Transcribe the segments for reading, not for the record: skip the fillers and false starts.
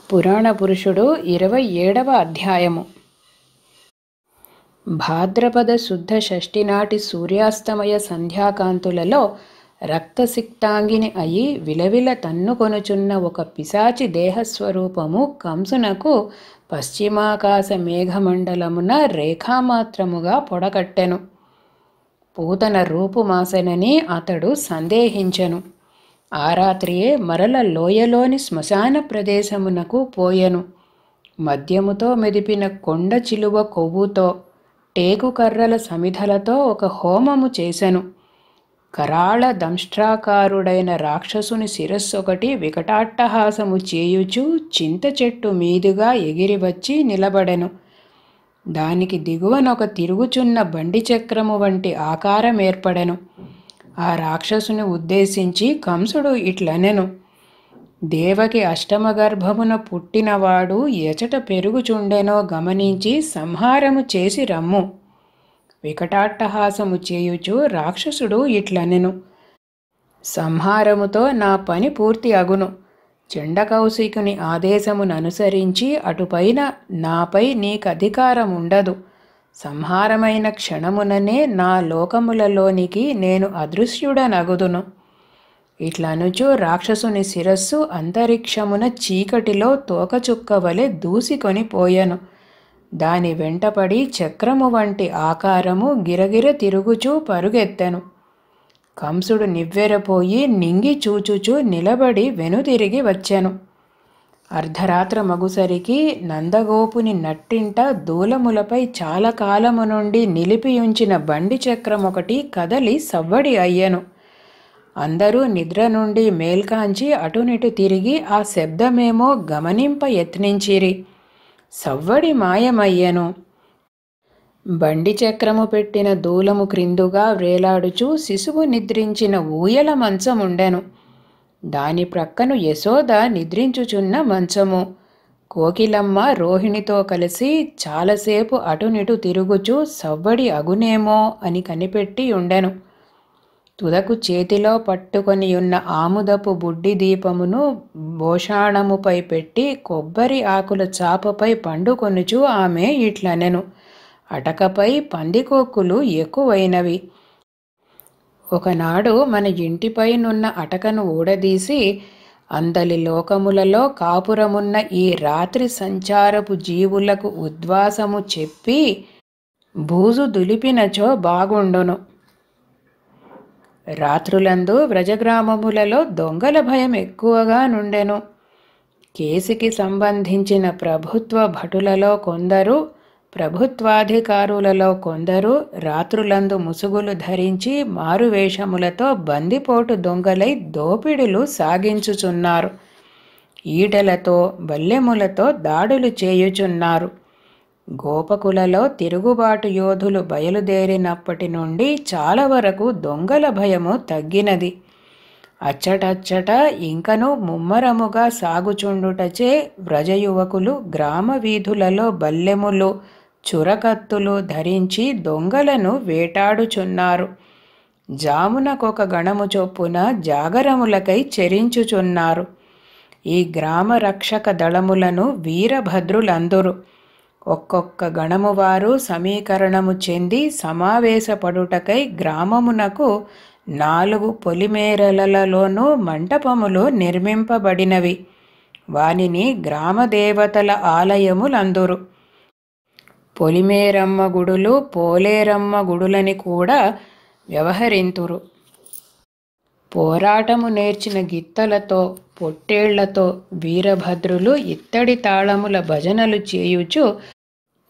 పురాణ పురుషుడు 27వ అధ్యాయము. భాద్రపద శుద్ధ షష్ఠి నాటి సూర్యాస్తమయ సంధ్యాకాంతులలో రక్తసిక్తాంగిని అయి విలవిల తన్నుకొనుచున్న ఒక పిశాచి దేహస్వరూపము కంసునకు పశ్చిమాకాశ మేఘమండలమున రేఖామాత్రముగా పొడకట్టెను. పూతన రూపుమాసెనని అతడు సందేహించెను. ఆ రాత్రియే మరల లోయలోని శ్మశాన ప్రదేశమునకు పోయెను. మద్యముతో మెదిపిన కొండ చిలువ కొవ్వుతో టేకు కర్రల సమిధలతో ఒక హోమము చేసెను. కరాళ దంష్ట్రాకారుడైన రాక్షసుని శిరస్సొకటి వికటాట్టహాసము చేయుచు చింత చెట్టు మీదుగా ఎగిరివచ్చి నిలబడెను. దానికి దిగువనొక తిరుగుచున్న బండి చక్రము వంటి ఆకారం ఏర్పడెను. ఆ రాక్షసుని ఉద్దేశించి కంసుడు ఇట్లనెను: దేవకి అష్టమ గర్భమున పుట్టినవాడు ఎచట పెరుగుచుండెనో గమనించి సంహారము చేసి రమ్ము. వికటాట్టహాసము చేయుచు రాక్షసుడు ఇట్లనెను: సంహారముతో నా పని పూర్తి అగును. చండకౌశికుని ఆదేశముననుసరించి అటుపైన నాపై నీకధికారముండదు. సంహారమైన క్షణముననే నా లోకములలోనికి నేను అదృశ్యుడనగుదును. ఇట్లనుచు రాక్షసుని శిరస్సు అంతరిక్షమున చీకటిలో తోకచుక్కవలె దూసికొని పోయెను. దాని వెంటపడి చక్రము వంటి ఆకారము గిరగిర తిరుగుచూ పరుగెత్తెను. కంసుడు నివ్వెరపోయి నింగి చూచుచూ నిలబడి వెనుతిరిగి వచ్చెను. అర్ధరాత్ర మగుసరికి నందగోపుని నట్టింట దూలములపై చాలా కాలము నుండి నిలిపియుంచిన బండి చక్రమొకటి కదలి సవ్వడి అయ్యెను. అందరూ నిద్ర నుండి మేల్కాంచి అటునిటు తిరిగి ఆ శబ్దమేమో గమనింప యత్నించిరి. సవ్వడి మాయమయ్యెను. బండి చక్రము పెట్టిన దూలము క్రిందుగా వ్రేలాడుచూ శిశువు నిద్రించిన ఊయల మంచముండెను. దాని ప్రక్కను యశోద నిద్రించుచున్న మంచము. కోకిలమ్మ రోహిణితో కలిసి చాలాసేపు అటునిటు తిరుగుచూ సవ్వడి అగునేమో అని కనిపెట్టి ఉండెను. తుదకు చేతిలో పట్టుకొనియున్న ఆముదపు బుడ్డి దీపమును భోషాణముపై పెట్టి కొబ్బరి ఆకుల చాపపై పండుకొనుచు ఆమె ఇట్లనెను: అటకపై పందికొక్కులు ఎక్కువైనవి. ఒకనాడు మన ఇంటిపైనున్న అటకను ఊడదీసి అందలి లోకములలో కాపురమున్న ఈ రాత్రి సంచారపు జీవులకు ఉద్వాసము చెప్పి బూజు దులిపినచో బాగుండును. రాత్రులందు వ్రజగ్రామములలో దొంగల భయం ఎక్కువగా నుండెను. కేసికి సంబంధించిన ప్రభుత్వ భటులలో కొందరు, ప్రభుత్వాధికారులలో కొందరు రాత్రులందు ముసుగులు ధరించి మారువేషములతో బందిపోటు దొంగలై దోపిడులు సాగించుచున్నారు. ఈటలతో బల్లెములతో దాడులు చేయుచున్నారు. గోపకులలో తిరుగుబాటు యోధులు బయలుదేరినప్పటి నుండి చాలా వరకు దొంగల భయము తగ్గినది. అచ్చటచ్చట ఇంకను ముమ్మరముగా సాగుచుండుటచే వ్రజయువకులు గ్రామ వీధులలో బల్లెములు, చురకత్తులు ధరించి దొంగలను వేటాడుచున్నారు. జామునకొక గణము చొప్పున జాగరములకై చెరించుచున్నారు. ఈ గ్రామ రక్షక దళములను వీరభద్రులందురు. ఒక్కొక్క గణము వారు సమీకరణము చెంది సమావేశపడుటకై గ్రామమునకు 4 పొలిమేరలలోనూ మంటపములు నిర్మింపబడినవి. వానిని గ్రామదేవతల ఆలయములందురు. పొలిమేరమ్మ గుడులు, పోలేరమ్మ గుడులని కూడా వ్యవహరింతురు. పోరాటము నేర్చిన గిత్తలతో, పొట్టేళ్లతో వీరభద్రులు ఇత్తడి తాళముల భజనలు చేయుచు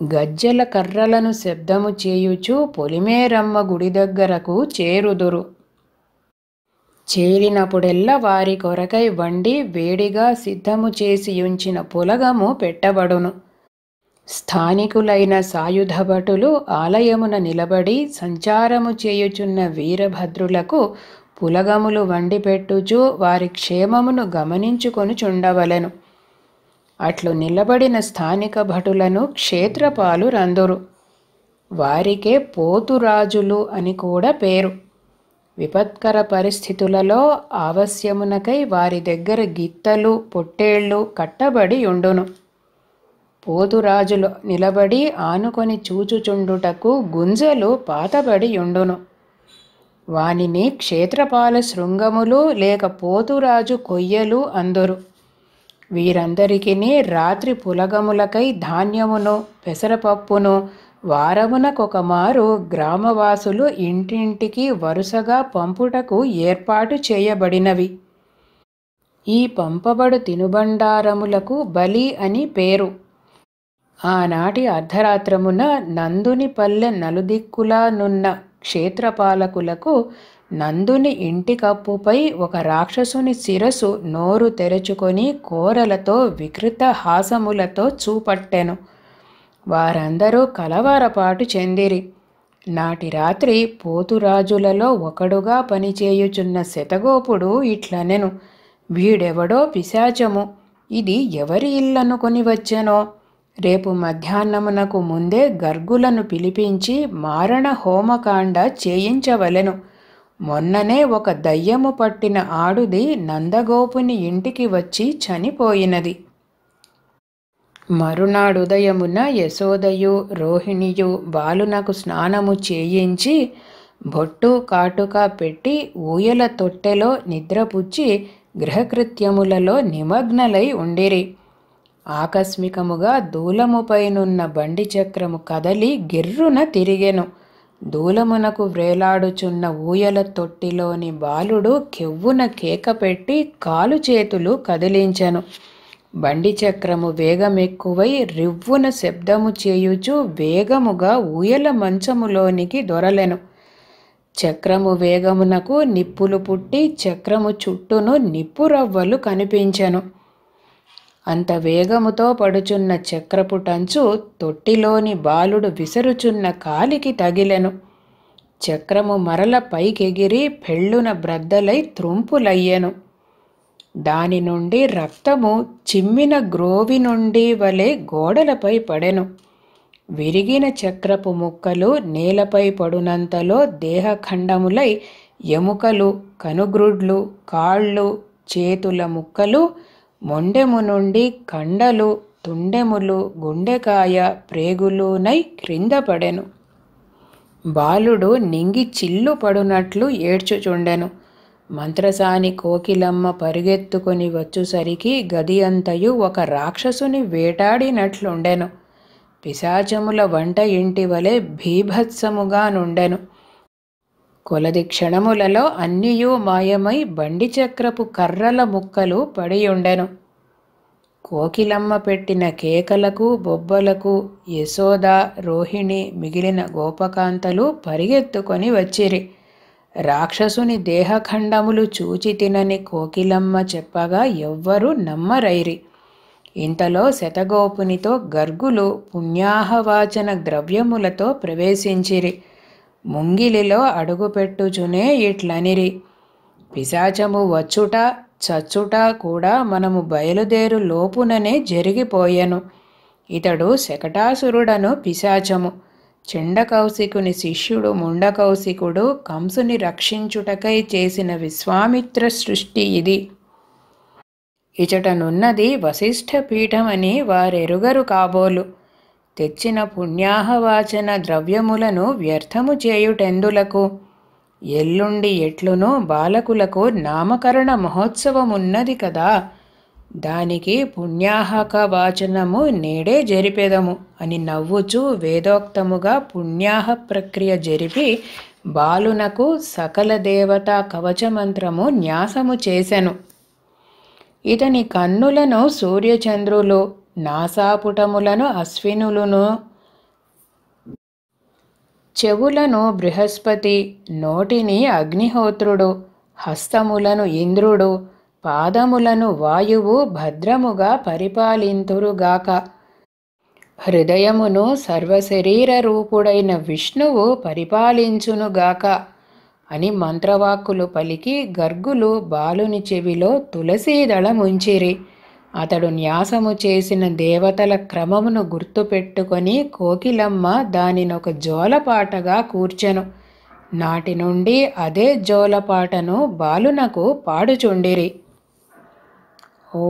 గజ్జెల కర్రలను శబ్దము చేయుచు పొలిమేరమ్మ గుడి దగ్గరకు చేరుదురు. చేరినప్పుడెల్లా వారి కొరకై వండి వేడిగా సిద్ధము చేసియుంచిన పులగము పెట్టబడును. స్థానికులైన సాయుధ భటులు ఆలయమున నిలబడి సంచారము చేయుచున్న వీరభద్రులకు పులగములు వండి పెట్టుచు వారి క్షేమమును గమనించుకొనుచుండవలెను. అట్లు నిలబడిన స్థానిక భటులను క్షేత్రపాలు రందురు. వారికే పోతురాజులు అని కూడా పేరు. విపత్కర పరిస్థితులలో ఆవశ్యమునకై వారి దగ్గర గిత్తలు పొట్టేళ్ళు కట్టబడి ఉండును. పోతురాజులు నిలబడి ఆనుకొని చూచుచుండుటకు గుంజలు పాతబడి ఉండును. వానిని క్షేత్రపాల శృంగములు లేక పోతురాజు కొయ్యలు అందురు. వీరందరికిని రాత్రి పులగములకై ధాన్యమును పెసరపప్పును వారమునకొక మారు గ్రామవాసులు ఇంటింటికి వరుసగా పంపుటకు ఏర్పాటు చేయబడినవి. ఈ పంపబడు తినుబండారములకు బలి అని పేరు. ఆనాటి అర్ధరాత్రమున నందుని పల్లె నలుదిక్కులా నున్న క్షేత్రపాలకులకు నందుని ఇంటి కప్పుపై ఒక రాక్షసుని శిరసు నోరు తెరచుకొని కోరలతో వికృత హాసములతో చూపట్టెను. వారందరూ కలవరపాటు చెందిరి. నాటి రాత్రి పోతురాజులలో ఒకడుగా పనిచేయుచున్న శతగోపుడు ఇట్లనెను, వీడెవడో పిశాచము, ఇది ఎవరి ఇల్లనుకొని వచ్చెనో? రేపు మధ్యాహ్నమునకు ముందే గర్గులను పిలిపించి మారణ హోమకాండ చేయించవలెను. మొన్ననే ఒక దయ్యము పట్టిన ఆడుది నందగోపుని ఇంటికి వచ్చి చనిపోయినది. మరునాడుదయమున యశోదయు రోహిణియు బాలునకు స్నానము చేయించి బొట్టు కాటుక పెట్టి ఊయల తొట్టెలో నిద్రపుచ్చి గృహకృత్యములలో నిమగ్నలై ఉండిరి. ఆకస్మికముగా దూలముపైనున్న బండి చక్రము కదలి గిర్రున తిరిగెను. దూలమునకు వ్రేలాడుచున్న ఊయల తొట్టిలోని బాలుడు కెవ్వున కేక పెట్టి కాలు చేతులు కదిలించెను. బండి చక్రము వేగమెక్కువై రివ్వున శబ్దము చేయుచు వేగముగా ఊయల మంచములోనికి దొరలెను. చక్రము వేగమునకు నిప్పులు పుట్టి చక్రము చుట్టూను నిప్పురవ్వలు కనిపించెను. అంత వేగముతో పడుచున్న చక్రపుటంచు తొట్టిలోని బాలుడు విసరుచున్న కాలికి తగిలెను. చక్రము మరల పైకెగిరి పెళ్ళున బ్రద్దలై త్రుంపులయ్యెను. దాని నుండి రక్తము చిమ్మిన గ్రోవి నుండి వలె గోడలపై పడెను. విరిగిన చక్రపు ముక్కలు నేలపై పడునంతలో దేహఖండములై ఎముకలు, కనుగ్రుడ్లు, కాళ్ళు, చేతుల ముక్కలు, మొండెము నుండి కండలు, తుండెములు, గుండెకాయ, ప్రేగులునై క్రింద పడెను. బాలుడు నింగి చిల్లు పడునట్లు ఏడ్చుచుండెను. మంత్రసాని కోకిలమ్మ పరిగెత్తుకొని వచ్చుసరికి గది అంతయు ఒక రాక్షసుని వేటాడినట్లుండెను. పిశాచముల వంట ఇంటి వలె భీభత్సముగా నుండెను. కొలది క్షణములలో అన్నియూ మాయమై బండి చక్రపు కర్రల ముక్కలు పడియుండెను. కోకిలమ్మ పెట్టిన కేకలకు బొబ్బలకు యశోద, రోహిణి, మిగిలిన గోపకాంతలు పరిగెత్తుకొని వచ్చిరి. రాక్షసుని దేహఖండములు చూచి తినని కోకిలమ్మ చెప్పగా ఎవ్వరూ నమ్మరైరి. ఇంతలో శతగోపునితో గర్గులు పుణ్యాహవాచన ద్రవ్యములతో ప్రవేశించిరి. ముంగిలిలో అడుగుపెట్టుచునే ఇట్లనిరి, పిశాచము వచ్చుట చచ్చుట కూడా మనము బయలుదేరు లోపుననే జరిగిపోయెను. ఇతడు శకటాసురుడను పిశాచము. చండకౌశికుని శిష్యుడు ముండకౌశికుడు కంసుని రక్షించుటకై చేసిన విశ్వామిత్ర సృష్టి ఇది. ఇచటనున్నది వశిష్ఠ పీఠమని వారెరుగరు కాబోలు. తెచ్చిన పుణ్యాహవాచన ద్రవ్యములను వ్యర్థము చేయుటెందులకు? ఎల్లుండి ఎట్లునో బాలకులకు నామకరణ మహోత్సవమున్నది కదా, దానికి పుణ్యాహక వాచనము నేడే జరిపెదము అని నవ్వుచూ వేదోక్తముగా పుణ్యాహ ప్రక్రియ జరిపి బాలునకు సకల దేవతా కవచమంత్రము న్యాసము చేసెను. ఇతని కన్నులను సూర్యచంద్రులు, నాసాపుటములను అశ్వినులును, చెవులను బృహస్పతి, నోటిని అగ్నిహోత్రుడు, హస్తములను ఇంద్రుడు, పాదములను వాయువు భద్రముగా పరిపాలింతురుగాక. హృదయమును సర్వశరీర రూపుడైన విష్ణువు పరిపాలించునుగాక అని మంత్రవాక్కులు పలికి గర్గులు బాలుని చెవిలో తులసీదళముంచిరి. అతడు న్యాసము చేసిన దేవతల క్రమమును గుర్తుపెట్టుకొని కోకిలమ్మ దానినొక జోలపాటగా కూర్చెను. నాటి నుండి అదే జోలపాటను బాలునకు పాడుచుండిరి. ఓ